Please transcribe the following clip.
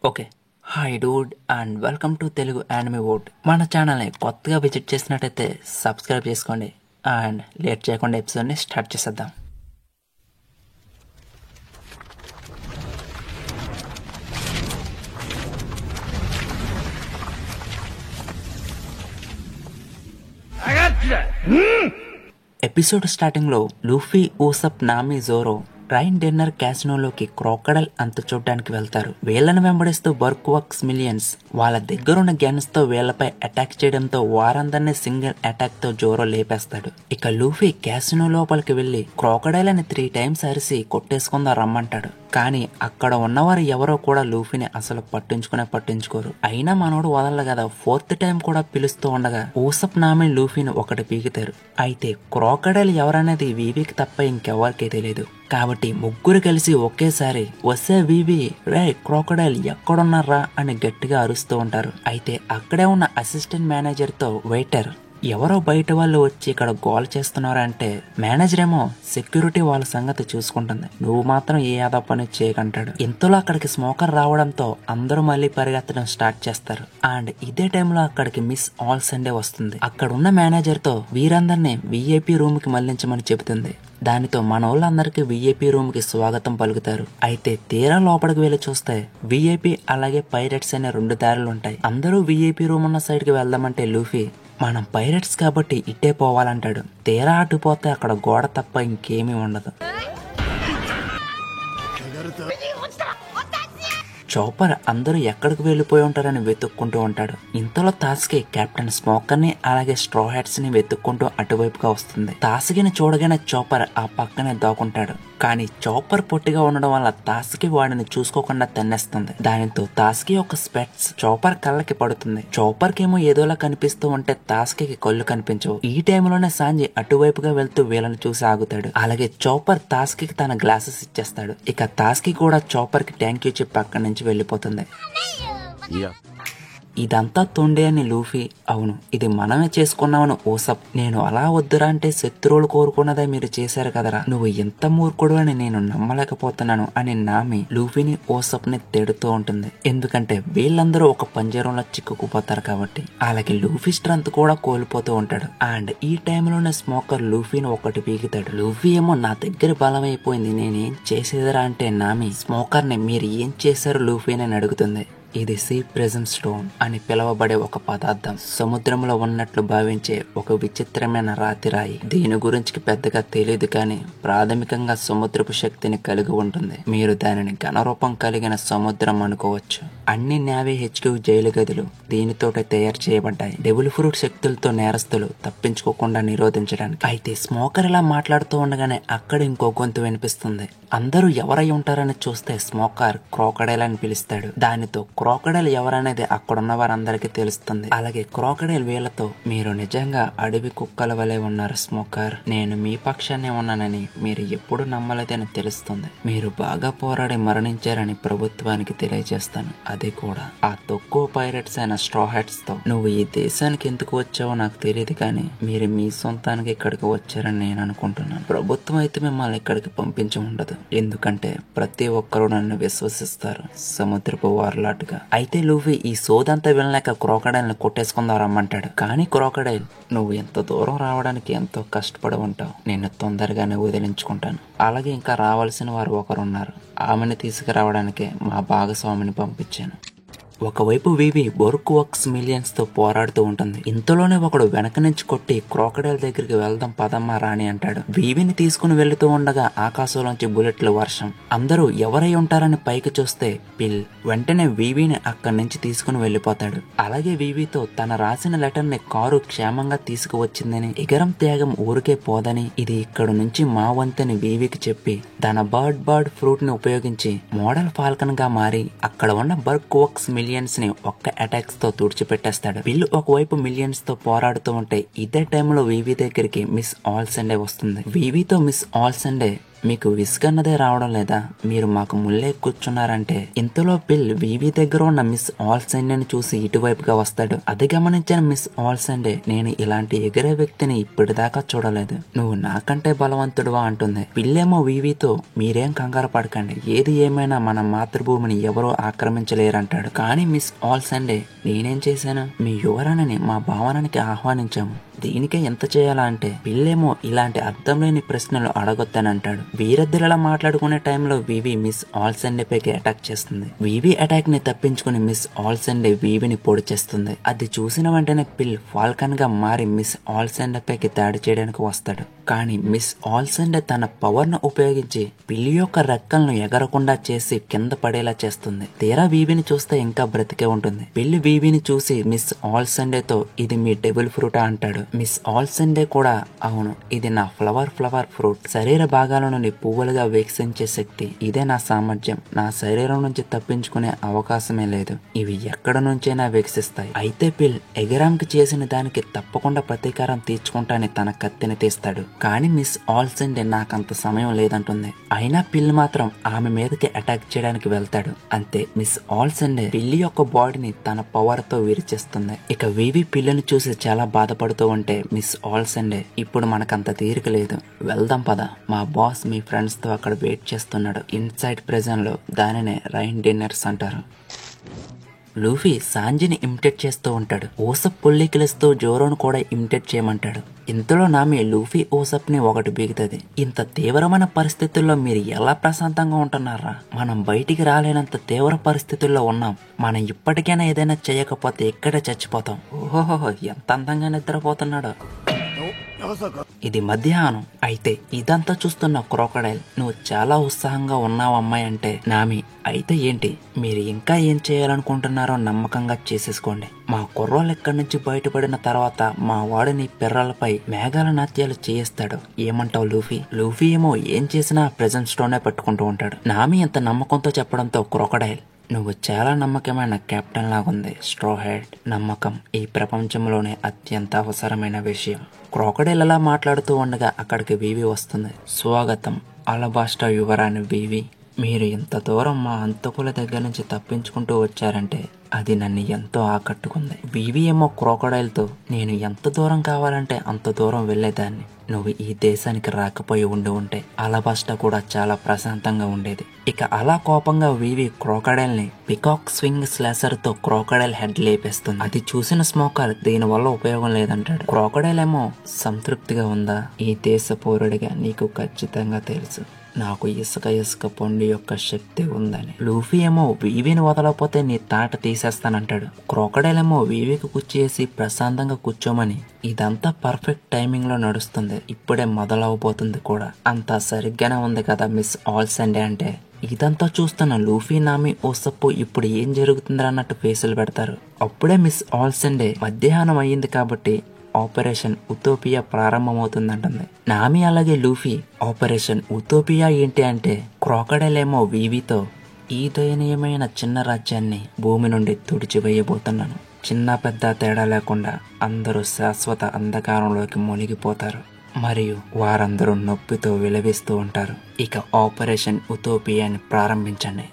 Okay. Hi dude and welcome to Telugu anime wood. మన ఛానల్ని కొత్తగా విజిట్ చేసినట్టయితే సబ్స్క్రైబ్ చేసుకోండి అండ్ లేట్ చేయకుండా ఎపిసోడ్ని స్టార్ట్ చేసేద్దాం. ఎపిసోడ్ స్టార్టింగ్లో Luffy, Usopp, Nami, Zoro Rain Dinner క్యాసినోలోకి క్రోకడైల్ అంత చూడడానికి వెళ్తారు. వీళ్ళని వెంబడిస్తూ బర్క్వర్క్స్ మిలియన్స్ వాళ్ళ దగ్గరున్న గన్స్ తో వీళ్లపై అటాక్ చేయడంతో వారందరినీ సింగిల్ అటాక్ తో జోరో లేపేస్తాడు. ఇక లూఫీ క్యాసినో లోపలికి వెళ్లి క్రోకడైల్ అని 3 టైమ్స్ అరిసి కొట్టేసుకుందా రమ్మంటాడు. కానీ అక్కడ ఉన్నవారు ఎవరో కూడా లూఫీని అసలు పట్టించుకోరు. అయినా మనోడు వదలదు కదా, 4th టైం కూడా పిలుస్తూ ఉండగా ఊసప్, నామి లూఫీని ఒకటి పీకుతారు. అయితే క్రోకడైల్ ఎవరనేది వీవీకి తప్ప ఇంకెవరికీ తెలియదు. కాబట్టి ముగ్గురు కలిసి ఒకేసారి వస్తే వీవీ, రే క్రోకడైల్ ఎక్కడున్నారా అని గట్టిగా అరుస్తూ ఉంటారు. అయితే అక్కడే ఉన్న అసిస్టెంట్ మేనేజర్ తో వెయిటర్, ఎవరో బయట వాళ్ళు వచ్చి ఇక్కడ గోల్ చేస్తున్నారంటే మేనేజర్ ఏమో సెక్యూరిటీ వాళ్ళ సంగతి చూసుకుంటుంది, నువ్వు మాత్రం ఏ యాదో పని చేయకంటాడు. ఇంతలో అక్కడికి స్మోకర్ రావడంతో అందరూ మళ్ళీ పరిగెత్తడం స్టార్ట్ చేస్తారు. అండ్ ఇదే టైంలో అక్కడికి మిస్ ఆల్ సండే వస్తుంది. అక్కడ ఉన్న మేనేజర్ తో వీరందరినీ విఐపి రూమ్ కి మళ్లించమని చెబుతుంది. దానితో మన వాళ్ళందరికీ విఐపి రూమ్ కి స్వాగతం పలుకుతారు. అయితే తీరా లోపలికి వెళ్లి చూస్తే విఐపి అలాగే పైరట్స్ అనే 2 దారులు ఉంటాయి. అందరూ విఐపి రూమ్ ఉన్న సైడ్ కి వెళ్దామంటే లూఫీ, మనం పైరట్స్ కాబట్టి ఇట్టే పోవాలంటాడు. తీరా అటుపోతే అక్కడ గోడ తప్ప ఇంకేమీ ఉండదు. చాపర్ అందరూ ఎక్కడికి వెళ్లిపోయి ఉంటారని వెతుక్కుంటూ ఉంటాడు. ఇంతలో తాస్కి కెప్టెన్ స్మోకర్ ని అలాగే స్ట్రా హ్యాట్స్ ని వెతుక్కుంటూ అటువైపుగా వస్తుంది. తాస్కిని చూడగానే చాపర్ ఆ పక్కనే దాక్కుంటాడు. కానీ చాపర్ పొట్టిగా ఉండడం వల్ల తాస్కి వాడిని చూసుకోకుండా తన్నేస్తుంది. దానితో తాస్కి ఒక స్పెట్స్ చాపర్ కళ్ళకి పడుతుంది. చాపర్ కేమో ఏదోలా కనిపిస్తూ ఉంటే తాస్కి కళ్ళు కనిపించవు. ఈ టైంలోనే సాంజి అటువైపుగా వెళ్తూ వీళ్ళని చూసి ఆగుతాడు. అలాగే చాపర్ తాస్కి తన గ్లాసెస్ ఇచ్చేస్తాడు. ఇక తాస్కి కూడా చాపర్ కి థ్యాంక్ యూ చెప్పి అక్కడి నుంచి వెళ్ళిపోతుంది. ఇదంతా తొండే అని లూఫీ, అవును ఇది మనమే చేసుకున్నామని ఊసప్, నేను అలా వద్దురా అంటే శత్రువులు కోరుకున్నదే మీరు చేశారు కదరా, నువ్వు ఎంత మూర్ఖుడు అని నేను నమ్మలేకపోతున్నాను అని నామి లూఫీని, ఊసప్ ని తిడుతూ ఉంటుంది. ఎందుకంటే వీళ్ళందరూ ఒక పంజరంలో చిక్కుకుపోతారు కాబట్టి. అలాగే లూఫీ స్ట్రెంత్ కూడా కోల్పోతూ ఉంటాడు. అండ్ ఈ టైంలోనే స్మోకర్ లూఫీని ఒకటి పీకుతాడు. లూఫీ ఏమో నా దగ్గర బలం అయిపోయింది, నేనేం చేసేదరా అంటే నామి స్మోకర్ ని మీరు ఏం చేశారు లూఫీ అని అడుగుతుంది. ఇది సీ ప్రిజమ్ స్టోన్ అని పిలువబడే ఒక పదార్థం. సముద్రంలో ఉన్నట్లు భావించే ఒక విచిత్రమైన రాతి రాయి. దీని గురించి పెద్దగా తెలియదు కానీ ప్రాథమికంగా సముద్రపు శక్తిని కలిగి ఉంటుంది. మీరు దానిని ఘనరూపం కలిగిన సముద్రం అనుకోవచ్చు. అన్ని నేవీ హెచ్క్యూ జైలు గదులు దీనితోటే తయారు చేయబడ్డాయి. డెవిల్ ఫ్రూట్ శక్తులతో నేరస్తులు తప్పించుకోకుండా నిరోధించడానికి. అయితే స్మోకర్ ఇలా మాట్లాడుతూ ఉండగానే అక్కడ ఇంకో గొంతు వినిపిస్తుంది. అందరూ ఎవరై ఉంటారని చూస్తే స్మోకర్ క్రోకడైల్ అని పిలుస్తాడు. దానితో క్రోకడైల్ ఎవరనేది అక్కడున్న వారందరికీ తెలుస్తుంది. అలాగే క్రోకడైల్ వీళ్ళతో, మీరు నిజంగా అడవి కుక్కల వలె ఉన్నారు స్మోకర్, నేను మీ పక్షాన్నే ఉన్నానని మీరు ఎప్పుడు నమ్మలేదని తెలుస్తుంది. మీరు బాగా పోరాడి మరణించారని ప్రభుత్వానికి తెలియజేస్తాను, అది కూడా ఆ తక్కువ పైరట్స్ అయిన స్ట్రా హ్యాట్స్ తో. నువ్వు ఈ దేశానికి ఎందుకు వచ్చావో నాకు తెలియదు కానీ మీరు మీ సొంతానికి ఇక్కడికి వచ్చారని నేను అనుకుంటున్నాను. ప్రభుత్వం అయితే మిమ్మల్ని ఇక్కడికి పంపించి ఉండదు, ఎందుకంటే ప్రతి ఒక్కరూ నన్ను విశ్వసిస్తారు సముద్రపు వార్లాటుగా. అయితే లూఫీ ఈ సోదంతా వినలేక క్రోకడైల్ ని కొట్టేసుకుందాం రమ్మంటాడు. కానీ క్రోకడైల్, నువ్వు ఎంత దూరం రావడానికి ఎంతో కష్టపడి ఉంటావు, నేను తొందరగానే వదిలించుకుంటాను. అలాగే ఇంకా రావాల్సిన వారు ఒకరున్నారు, ఆమెను తీసుకురావడానికే మా భాగస్వామిని పంపించాను. ఒకవైపు వీవి బర్క్వర్క్స్ మిలియన్స్ తో పోరాడుతూ ఉంటుంది. ఇంతలోనే ఒకడు వెనక నుంచి కొట్టి క్రోకడైల్ దగ్గరికి వెళ్దాం పదమ్మా రాణి అంటాడు. వీవిని తీసుకుని వెళుతూ ఉండగా ఆకాశంలోంచి బుల్లెట్ల వర్షం. అందరూ ఎవరై ఉంటారని పైకి చూస్తే పిల్. వెంటనే వీవిని అక్కడి నుంచి తీసుకుని వెళ్లిపోతాడు. అలాగే వీవితో తన రాసిన లెటర్ ని కారు క్షేమంగా తీసుకువచ్చిందని, ఎగరం త్యాగం ఊరికే పోదని, ఇది ఇక్కడ నుంచి మా వంతని వీవికి చెప్పి తన బర్డ్ ఫ్రూట్ ని ఉపయోగించి మోడల్ ఫాల్కన్ గా మారి అక్కడ ఉన్న బర్క్వర్క్స్ మిలియన్స్ ని ఒక్క అటాక్స్ తో తుడిచిపెట్టేస్తాడు. వీళ్ళు ఒకవైపు మిలియన్స్ తో పోరాడుతూ ఉంటే ఇదే టైంలో వీవీ దగ్గరికి మిస్ ఆల్ సండే వస్తుంది. వీవీతో మిస్ ఆల్ సండే, మీకు విసుగన్నదే రావడం లేదా? మీరు మాకు ముల్లే కూర్చున్నారంటే ఇంతలో పిల్ వివి దగ్గర ఉన్న మిస్ ఆల్సెండేని చూసి ఇటువైపుగా వస్తాడు. అది గమనించిన మిస్ ఆల్సెండే, నేను ఇలాంటి ఎగిరే వ్యక్తిని ఇప్పటిదాకా చూడలేదు, నువ్వు నాకంటే బలవంతుడువా అంటుంది. పిల్లేమో వివితో, మీరేం కంగారు పడకండి, ఏది ఏమైనా మన మాతృభూమిని ఎవరో ఆక్రమించలేరంటాడు. కానీ మిస్ ఆల్సెండే, నేనేం చేశాను? మీ యువరాణిని మా భవనానికి ఆహ్వానించాము, దీనికే ఎంత చేయాలా అంటే పిల్లేమో ఇలాంటి అర్థం లేని ప్రశ్నలు అడగొద్దనంటాడు. వీరిద్దరిలా మాట్లాడుకునే టైంలో వివి మిస్ ఆల్సెండే పైకి అటాక్ చేస్తుంది. వివి అటాక్ ని తప్పించుకుని మిస్ ఆల్సెండే వివిని పొడి చేస్తుంది. అది చూసిన వెంటనే పిల్ ఫాల్కన్ గా మారి మిస్ ఆల్సెండే పైకి దాడి చేయడానికి వస్తాడు. కానీ మిస్ ఆల్సెండే తన పవర్ ను ఉపయోగించి పిల్లి యొక్క రెక్కలను ఎగరకుండా చేసి కింద పడేలా చేస్తుంది. తీరా వివిని చూస్తే ఇంకా బ్రతికే ఉంటుంది. పిల్లి వివిని చూసి మిస్ ఆల్సెండేతో, ఇది మీ డెబుల్ ఫ్రూటా అంటాడు. మిస్ ఆల్సెండే కూడా, అవును, ఇది నా ఫ్లవర్ ఫ్రూట్, శరీర భాగాల నుండి పువ్వులుగా వికసించే శక్తి, ఇదే నా సామర్థ్యం, నా శరీరం నుంచి తప్పించుకునే అవకాశమే లేదు, ఇవి ఎక్కడ నుంచైనా వికసిస్తాయి. అయితే పిల్ ఎగరాంకి చేసిన దానికి తప్పకుండా ప్రతీకారం తీర్చుకుంటానని తన కత్తిని తీస్తాడు. కానీ మిస్ ఆల్సెండే నాకంత సమయం లేదంటుంది. అయినా పిల్ మాత్రం ఆమె మీదకి అటాక్ చేయడానికి వెళ్తాడు. అంతే, మిస్ ఆల్సెండే పిల్లి యొక్క బాడీని తన పవర్ తో విరిచేస్తుంది. ఇక వివి పిల్లిని చూసి చాలా బాధపడుతూ ఉంటే మిస్ ఆల్సెండే, ఇప్పుడు మనకంత తీరిక లేదు, వెళ్దాం పద, మా బాస్ మీ ఫ్రెండ్స్ తో అక్కడ వెయిట్ చేస్తున్నాడు ఇన్సైడ్ ప్రిజన్ లో, దానినే రైన్ డిన్నర్స్ అంటారు. లూఫీ సాంజిని ఇమిటేట్ చేస్తూ ఉంటాడు. ఓసప్ పొల్లికిలిస్తూ జోరోను కూడా ఇమిటేట్ చేయమంటాడు. ఇంతలో నామి లూఫీ ఓసప్ ని ఒకటి బీగుతుంది. ఇంత తీవ్రమైన పరిస్థితుల్లో మీరు ఎలా ప్రశాంతంగా ఉంటున్నారా? మనం బయటికి రాలేనంత తీవ్ర పరిస్థితుల్లో ఉన్నాం, మనం ఇప్పటికైనా ఏదైనా చేయకపోతే ఇక్కడే చచ్చిపోతాం. ఓహోహో, ఎంత అందంగా నిద్రపోతున్నాడో. ఇది మధ్యాహ్నం. అయితే ఇదంతా చూస్తున్న క్రోకడైల్, నువ్వు చాలా ఉత్సాహంగా ఉన్నావు అమ్మాయి అంటే, నామి, అయితే ఏంటి, మీరు ఇంకా ఏం చేయాలనుకుంటున్నారో నమ్మకంగా చేసేసుకోండి. మా కుర్రోళ్ళు ఇక్కడి నుంచి బయటపడిన తర్వాత మా వాడిని పిర్రలపై మేఘాల నాట్యాలు చేయిస్తాడు, ఏమంటావు లూఫీ? లూఫీ ఏమో ఏం చేసినా ప్రెజెంట్ స్టోనే పెట్టుకుంటూ ఉంటాడు. నామి ఇంత నమ్మకంతో చెప్పడంతో క్రోకడైల్, నువ్వు చాలా నమ్మకమైన కెప్టెన్ లాగుంది స్ట్రో హెడ్. నమ్మకం ఈ ప్రపంచంలోనే అత్యంత అవసరమైన విషయం. క్రోకడైల్ అలా మాట్లాడుతూ ఉండగా అక్కడికి వివి వస్తుంది. స్వాగతం అలబాస్టా యువరాణి వివి, మీరు ఇంత దూరం మా అంతకుల దగ్గర నుంచి తప్పించుకుంటూ వచ్చారంటే అది నన్ను ఎంతో ఆకట్టుకుంది. వివి ఏమో క్రోకడైల్తో, నేను ఎంత దూరం కావాలంటే అంత దూరం వెళ్లేదాన్ని, నువ్వు ఈ దేశానికి రాకపోయి ఉంటే అలబాస్టా కూడా చాలా ప్రశాంతంగా ఉండేది. ఇక అలా కోపంగా వివి క్రోకడైల్ ని పికాక్ స్వింగ్ స్లాసర్ తో క్రోకడైల్ హెడ్ లేపేస్తుంది. అది చూసిన స్మోకర్, దీని వల్ల ఉపయోగం లేదంటాడు. క్రోకడైల్ ఏమో, సంతృప్తిగా ఉందా? ఈ దేశ పౌరుడిగా నీకు ఖచ్చితంగా తెలుసు నాకు ఇసుక పండు యొక్క శక్తి ఉందని. లూఫీ ఏమో, వివిని వదలకపోతే నీ తాట తీసేస్తానంటాడు. క్రోకడైల్ ఏమో వివికి కూర్చేసి ప్రశాంతంగా కూర్చోమని. ఇదంతా పర్ఫెక్ట్ టైమింగ్ లో నడుస్తుంది, ఇప్పుడే మొదలవబోతుంది కూడా. అంతా సరిగ్గానే ఉంది కదా మిస్ ఆల్సెండే అంటే. ఇదంతా చూస్తున్న లూఫీ, నామి, ఓసప్పు ఇప్పుడు ఏం జరుగుతుందా అన్నట్టు ఫేసులు పెడతారు. అప్పుడే మిస్ ఆల్సెండే, మధ్యాహ్నం అయ్యింది కాబట్టి ఆపరేషన్ ఉతోపియా ప్రారంభమవుతుందంటుంది. నామి అలాగే లూఫీ, ఆపరేషన్ ఉతోపియా ఏంటి అంటే, క్రోకడైల్ ఏమో వివితో, ఈ దయనీయమైన చిన్న రాజ్యాన్ని భూమి నుండి తుడిచివేయబోతున్నాను, చిన్న పెద్ద తేడా లేకుండా అందరూ శాశ్వత అంధకారంలోకి మునిగిపోతారు, మరియు వారందరూ నొప్పితో విలవిస్తూ ఉంటారు, ఇక ఆపరేషన్ ఉతోపియాని ప్రారంభించండి.